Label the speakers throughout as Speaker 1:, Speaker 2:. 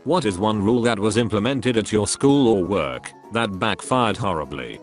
Speaker 1: What is one rule that was implemented at your school or work that backfired horribly?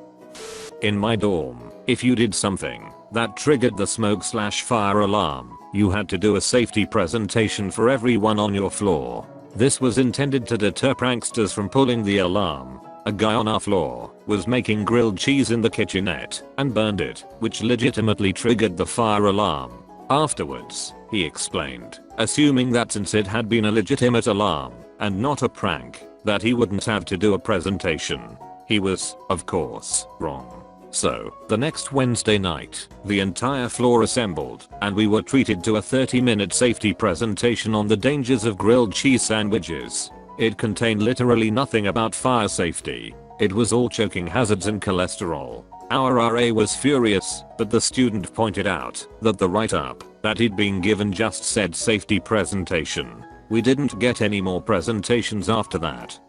Speaker 1: In my dorm, if you did something that triggered the smoke/fire alarm, you had to do a safety presentation for everyone on your floor. This was intended to deter pranksters from pulling the alarm. A guy on our floor was making grilled cheese in the kitchenette and burned it, which legitimately triggered the fire alarm. Afterwards, he explained, assuming that since it had been a legitimate alarm and not a prank, that he wouldn't have to do a presentation. He was, of course, wrong. So, the next Wednesday night, the entire floor assembled, and we were treated to a 30-minute safety presentation on the dangers of grilled cheese sandwiches. It contained literally nothing about fire safety. It was all choking hazards and cholesterol. Our RA was furious, but the student pointed out that the write-up that he'd been given just said safety presentation. We didn't get any more presentations after that.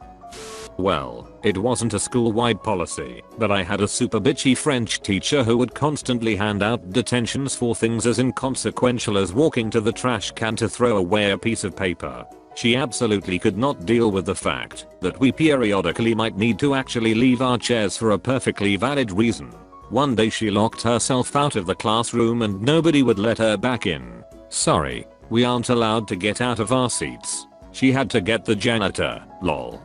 Speaker 1: Well, it wasn't a school-wide policy, but I had a super bitchy French teacher who would constantly hand out detentions for things as inconsequential as walking to the trash can to throw away a piece of paper. She absolutely could not deal with the fact that we periodically might need to actually leave our chairs for a perfectly valid reason. One day she locked herself out of the classroom and nobody would let her back in. Sorry, we aren't allowed to get out of our seats. She had to get the janitor, lol.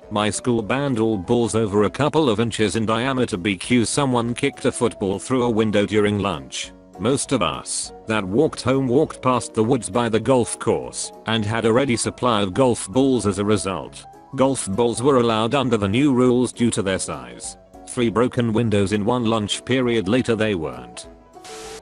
Speaker 1: My school banned all balls over a couple of inches in diameter because someone kicked a football through a window during lunch. Most of us that walked home walked past the woods by the golf course and had a ready supply of golf balls as a result. Golf balls were allowed under the new rules due to their size. 3 broken windows in one lunch period later they weren't.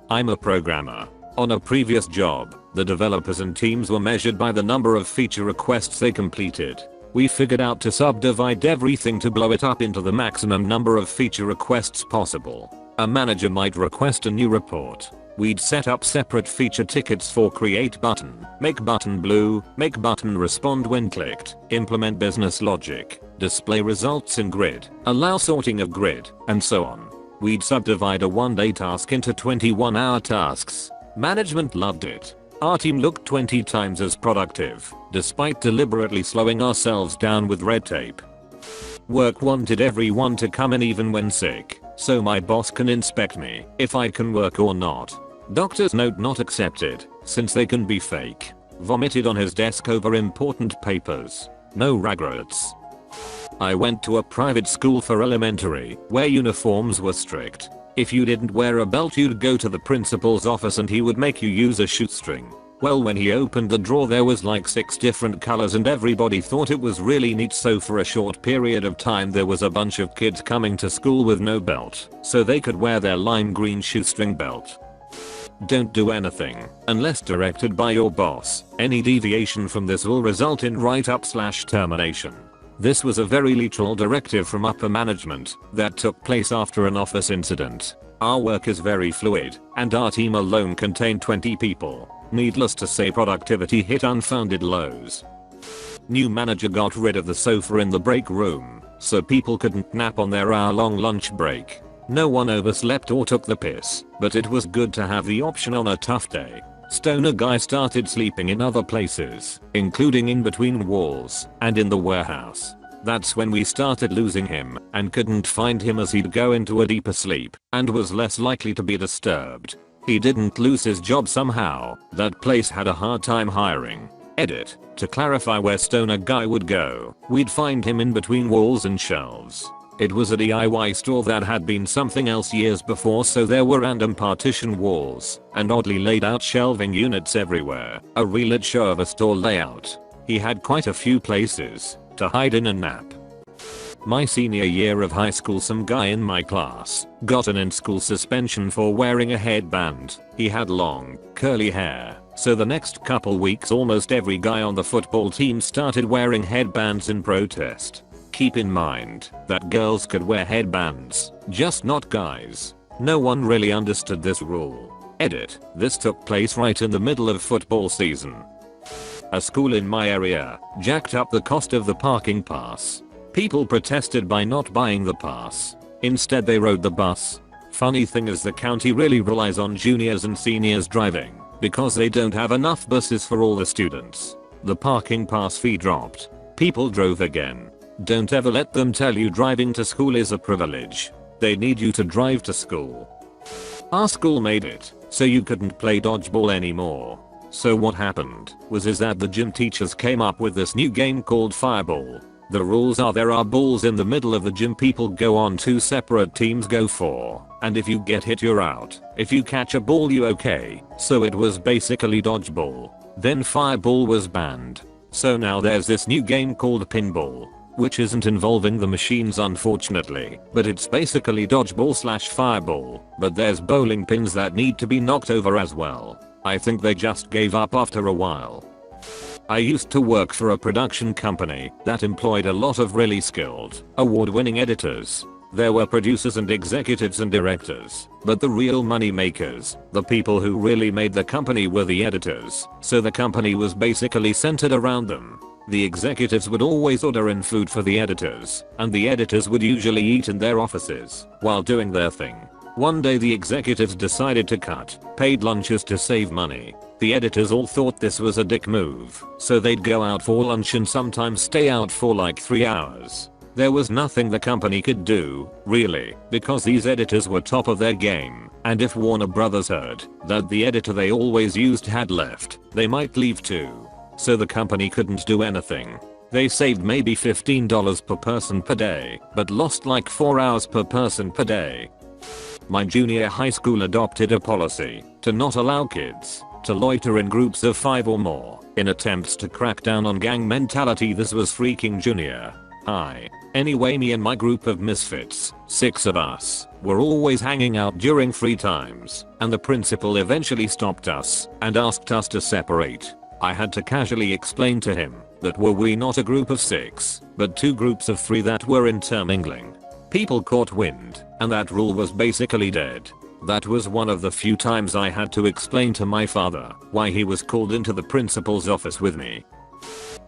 Speaker 1: I'm a programmer. On a previous job, the developers and teams were measured by the number of feature requests they completed. We figured out to subdivide everything to blow it up into the maximum number of feature requests possible. A manager might request a new report. We'd set up separate feature tickets for create button, make button blue, make button respond when clicked, implement business logic, display results in grid, allow sorting of grid, and so on. We'd subdivide a 1-day task into 21-hour tasks. Management loved it. Our team looked 20 times as productive, despite deliberately slowing ourselves down with red tape. Work wanted everyone to come in even when sick, so my boss can inspect me if I can work or not. Doctor's note not accepted, since they can be fake. Vomited on his desk over important papers. No regrets. I went to a private school for elementary, where uniforms were strict. If you didn't wear a belt you'd go to the principal's office and he would make you use a shoestring. Well, when he opened the drawer there was like 6 different colors and everybody thought it was really neat, so for a short period of time there was a bunch of kids coming to school with no belt, so they could wear their lime green shoestring belt. Don't do anything unless directed by your boss. Any deviation from this will result in write-up/termination. This was a very literal directive from upper management that took place after an office incident. Our work is very fluid, and our team alone contained 20 people. Needless to say, productivity hit unfounded lows. New manager got rid of the sofa in the break room, so people couldn't nap on their hour-long lunch break. No one overslept or took the piss, but it was good to have the option on a tough day. Stoner guy started sleeping in other places, including in between walls and in the warehouse. That's when we started losing him and couldn't find him as he'd go into a deeper sleep and was less likely to be disturbed. He didn't lose his job somehow. That place had a hard time hiring. Edit. To clarify where Stoner guy would go, we'd find him in between walls and shelves. It was a DIY store that had been something else years before, so there were random partition walls and oddly laid out shelving units everywhere. A real show of a store layout. He had quite a few places to hide in and nap. My senior year of high school, some guy in my class got an in-school suspension for wearing a headband. He had long, curly hair, so the next couple weeks almost every guy on the football team started wearing headbands in protest. Keep in mind that girls could wear headbands, just not guys. No one really understood this rule. Edit. This took place right in the middle of football season. A school in my area jacked up the cost of the parking pass. People protested by not buying the pass. Instead they rode the bus. Funny thing is, the county really relies on juniors and seniors driving because they don't have enough buses for all the students. The parking pass fee dropped. people drove again. Don't ever let them tell you driving to school is a privilege. They need you to drive to school. Our school made it so you couldn't play dodgeball anymore. So what happened was that the gym teachers came up with this new game called Fireball. The rules are there are balls in the middle of the gym, people go on 2 separate teams, go 4, and if you get hit you're out. If you catch a ball you okay. So it was basically dodgeball. Then Fireball was banned. So now there's this new game called Pinball, which isn't involving the machines unfortunately, but it's basically dodgeball / fireball, but there's bowling pins that need to be knocked over as well. I think they just gave up after a while. I used to work for a production company that employed a lot of really skilled, award-winning editors. There were producers and executives and directors, but the real money makers, the people who really made the company, were the editors, so the company was basically centered around them. The executives would always order in food for the editors, and the editors would usually eat in their offices while doing their thing. One day the executives decided to cut paid lunches to save money. The editors all thought this was a dick move, so they'd go out for lunch and sometimes stay out for like 3 hours. There was nothing the company could do, really, because these editors were top of their game, and if Warner Brothers heard that the editor they always used had left, they might leave too. So the company couldn't do anything. They saved maybe $15 per person per day, but lost like 4 hours per person per day. My junior high school adopted a policy to not allow kids to loiter in groups of 5 or more in attempts to crack down on gang mentality. This was freaking junior high. Anyway, me and my group of misfits, 6 of us, were always hanging out during free times, and the principal eventually stopped us and asked us to separate. I had to casually explain to him that we not a group of 6, but 2 groups of 3 that were intermingling. People caught wind, and that rule was basically dead. That was one of the few times I had to explain to my father why he was called into the principal's office with me.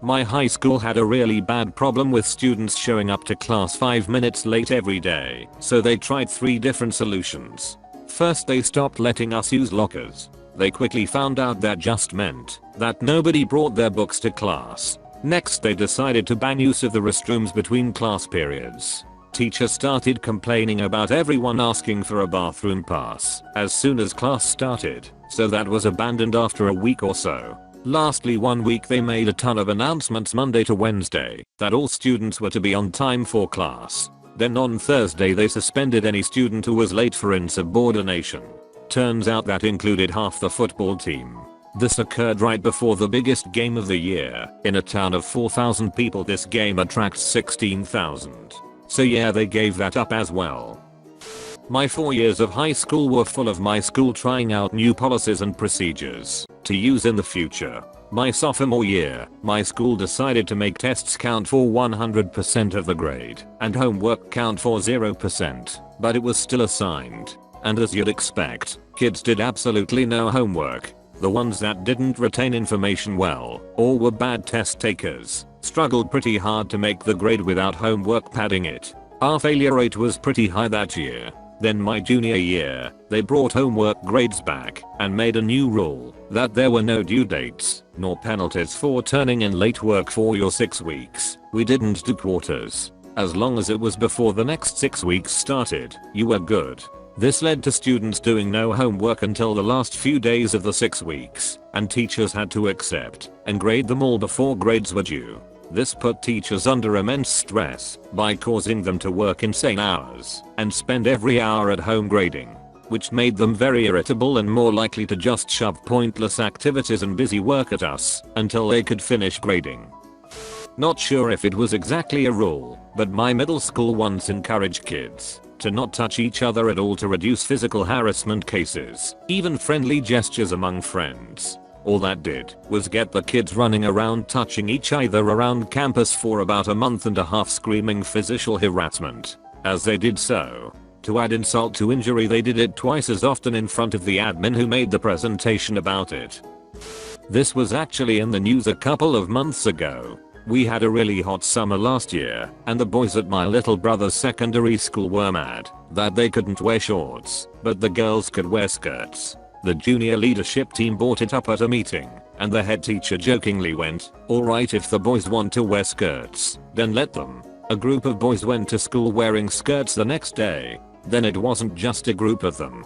Speaker 1: My high school had a really bad problem with students showing up to class 5 minutes late every day, so they tried 3 different solutions. First, they stopped letting us use lockers. They quickly found out that just meant that nobody brought their books to class. Next, they decided to ban use of the restrooms between class periods. Teachers started complaining about everyone asking for a bathroom pass as soon as class started, so that was abandoned after a week or so. Lastly, one week they made a ton of announcements Monday to Wednesday that all students were to be on time for class. Then on Thursday they suspended any student who was late for insubordination. Turns out that included half the football team. This occurred right before the biggest game of the year. In a town of 4,000 people, this game attracts 16,000. So yeah, they gave that up as well. My 4 years of high school were full of my school trying out new policies and procedures to use in the future. My sophomore year, my school decided to make tests count for 100% of the grade and homework count for 0%, but it was still assigned. And as you'd expect, kids did absolutely no homework. The ones that didn't retain information well, or were bad test takers, struggled pretty hard to make the grade without homework padding it. Our failure rate was pretty high that year. Then my junior year, they brought homework grades back and made a new rule that there were no due dates nor penalties for turning in late work for your 6 weeks. We didn't do quarters. As long as it was before the next 6 weeks started, you were good. This led to students doing no homework until the last few days of the 6 weeks, and teachers had to accept and grade them all before grades were due. This put teachers under immense stress by causing them to work insane hours and spend every hour at home grading, which made them very irritable and more likely to just shove pointless activities and busy work at us until they could finish grading. Not sure if it was exactly a rule, but my middle school once encouraged kids to not touch each other at all to reduce physical harassment cases, even friendly gestures among friends. All that did was get the kids running around touching each other around campus for about a month and a half, screaming physical harassment. As they did so, to add insult to injury, they did it twice as often in front of the admin who made the presentation about it. This was actually in the news a couple of months ago. We had a really hot summer last year, and the boys at my little brother's secondary school were mad that they couldn't wear shorts, but the girls could wear skirts. The junior leadership team brought it up at a meeting and the head teacher jokingly went, "Alright, if the boys want to wear skirts, then let them." A group of boys went to school wearing skirts the next day. Then it wasn't just a group of them.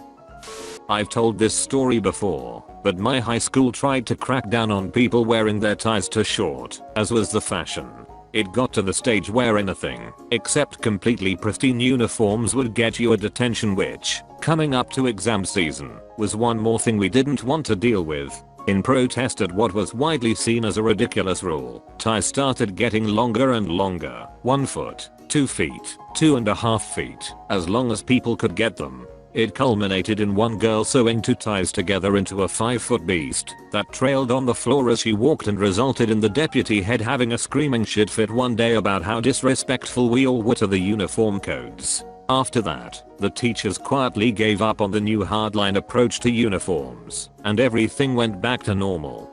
Speaker 1: I've told this story before, but my high school tried to crack down on people wearing their ties too short, as was the fashion. It got to the stage where anything, except completely pristine uniforms, would get you a detention, which, coming up to exam season, was one more thing we didn't want to deal with. In protest at what was widely seen as a ridiculous rule, ties started getting longer and longer, 1 foot, 2 feet, 2.5 feet, as long as people could get them. It culminated in one girl sewing 2 ties together into a 5-foot beast that trailed on the floor as she walked, and resulted in the deputy head having a screaming shit fit one day about how disrespectful we all were to the uniform codes. After that, the teachers quietly gave up on the new hardline approach to uniforms, and everything went back to normal.